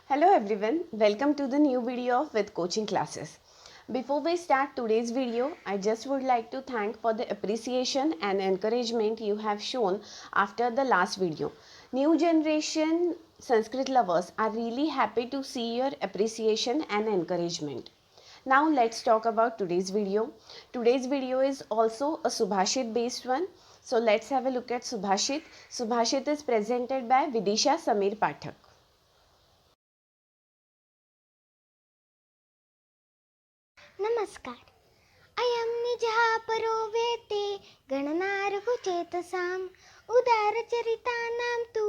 Hello everyone, welcome to the new video of With Coaching Classes. Before we start today's video, I just would like to thank for the appreciation and encouragement you have shown after the last video. New generation Sanskrit lovers are really happy to see your appreciation and encouragement. Now let's talk about today's video. Today's video is also a Subhashit based one. So let's have a look at Subhashit. Subhashit is presented by Vidisha Samir Pathak. नमस्कार. अयं निजः परो वेते गणनारघुचेतसाम् उदारचरितानां तु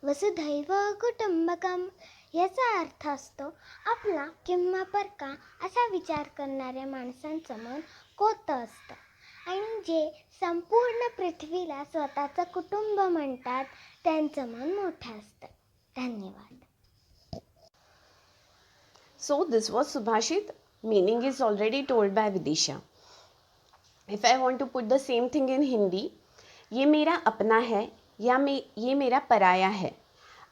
वसुधैव कुटुंबकम. याचा अर्थ असतो आपला किंवा परका असा विचार करणाऱ्या माणसांचं मन कोतं असतं आणि जे संपूर्ण पृथ्वीला स्वतःचं कुटुंब म्हणतात त्यांचं मन मोठं असतं. धन्यवाद. So this was Subhashit. Meaning is already told by Vidisha. If I want to put the same thing in Hindi, ये मेरा अपना है या ये मेरा पराया है.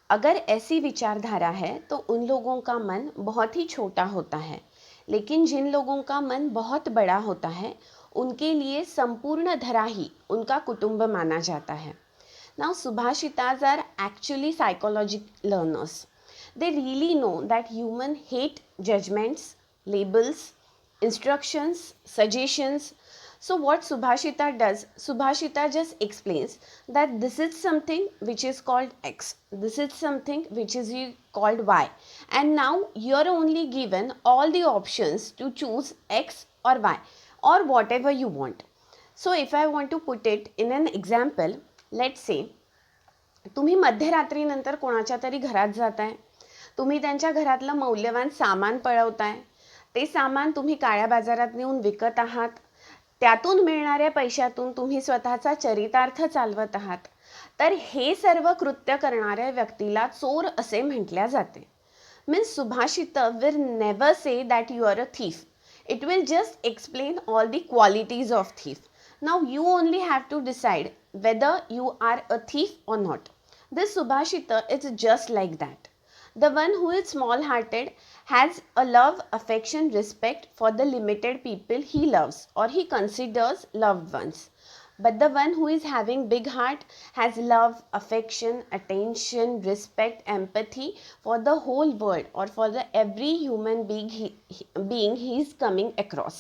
अगर ऐसी विचारधारा है तो उन लोगों का मन बहुत ही छोटा होता है, लेकिन जिन लोगों का मन बहुत बड़ा होता है उनके लिए संपूर्ण धरा ही उनका कुटुंब माना जाता है. Now Subhashitas are actually psychology learners. They really know that humans hate judgments, labels, instructions, suggestions. So what Subhashita does, Subhashita just explains that this is something which is called X, this is something which is called Y, and now you are only given all the options to choose X or Y or whatever you want. So if I want to put it in an example, let's say तुम्ही मध्यरात्रीनंतर कोणाच्या तरी घरात जाताय, तुम्ही त्यांच्या घरातलं मौल्यवान सामान पळवताय, ते सामान तुम्ही काळ्या बाजारात नेऊन विकत आहात, त्यातून मिळणाऱ्या पैशातून तुम्ही स्वतःचा चरितार्थ चालवत आहात, तर हे सर्व कृत्य करणाऱ्या व्यक्तीला चोर असे म्हटले जाते. मीन्स सुभाषित will never say that you are a thief. It will just explain all the qualities of thief. Now you only have to decide whether you are a thief or not. This Subhashita is just like that. The one who is small-hearted has a love, affection, respect for the limited people he loves or he considers loved ones. But the one who is having big heart has love, affection, attention, respect, empathy for the whole world or for the every human being he is coming across.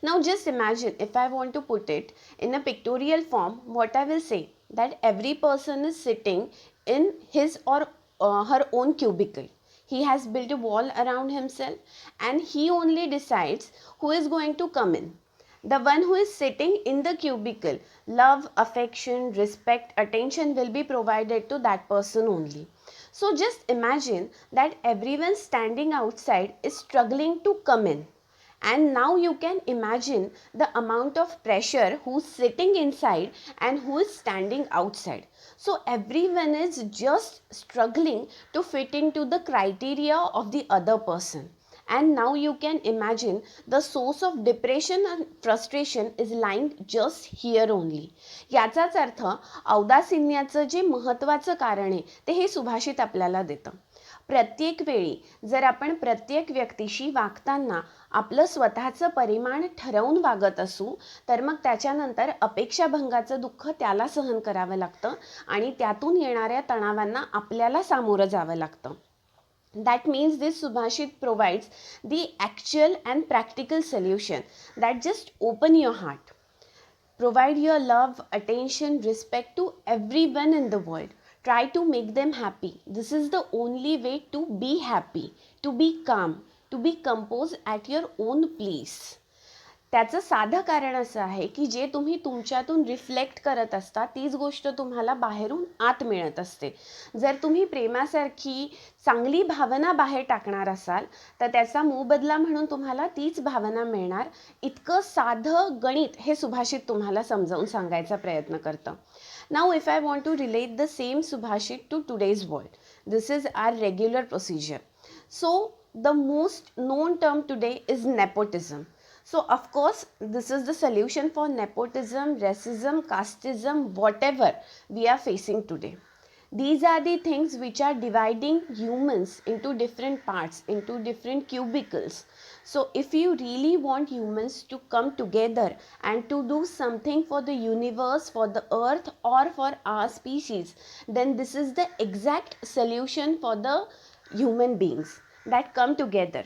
Now just imagine if I want to put it in a pictorial form, what I will say that every person is sitting in his or her own cubicle. He has built a wall around himself and he only decides who is going to come in. The one who is sitting in the cubicle, love, affection, respect, attention will be provided to that person only. So just imagine that everyone standing outside is struggling to come in. And now you can imagine the amount of pressure who's sitting inside and who is standing outside. So everyone is just struggling to fit into the criteria of the other person. And now you can imagine the source of depression and frustration is lying just here only. याचाच अर्थ औदासिन्याचं जे महत्त्वाचं कारण आहे ते हे सुभाषित आपल्याला देतं. प्रत्येक वेळी जर आपण प्रत्येक व्यक्तीशी वागताना आपलं स्वतःचं परिमाण ठरवून वागत असू तर मग त्याच्यानंतर अपेक्षाभंगाचं दुःख त्याला सहन करावं लागतं आणि त्यातून येणाऱ्या तणावांना आपल्याला सामोरं जावं लागतं. That means this Subhashit provides the actual and practical solution that just open your heart. Provide your love, attention, respect to everyone in the world. Try to make them happy. This is the only way to be happy, to be calm, to be composed at your own place. त्याचं साधं कारण असं आहे की जे तुम्ही तुमच्यातून reflect करत असता तीच गोष्ट तुम्हाला बाहेरून आत मिळत असते. जर तुम्ही प्रेमासारखी चांगली भावना बाहेर टाकणार असाल तर त्याचा मोबदला म्हणून तुम्हाला तीच भावना मिळणार. इतकं साधं गणित हे सुभाषित तुम्हाला समजावून सांगायचा प्रयत्न करतं. Now if I want to relate the same Subhashit to today's world, this is our regular procedure. So the most known term today is nepotism. So of course this is the solution for nepotism, racism, casteism, whatever we are facing today. These are the things which are dividing humans into different parts, into different cubicles. So if you really want humans to come together and to do something for the universe, for the earth, or for our species, then this is the exact solution for the human beings, that come together.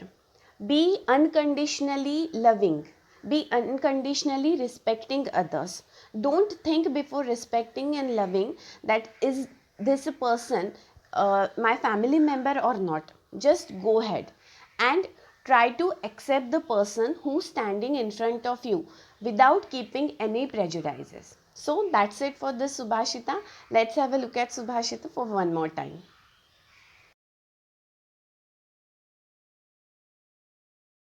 Be unconditionally loving. Be unconditionally respecting others. Don't think before respecting and loving that is this a person my family member or not. Just go ahead and try to accept the person who's standing in front of you without keeping any prejudices. So that's it for this Subhashita. Let's have a look at Subhashita for one more time.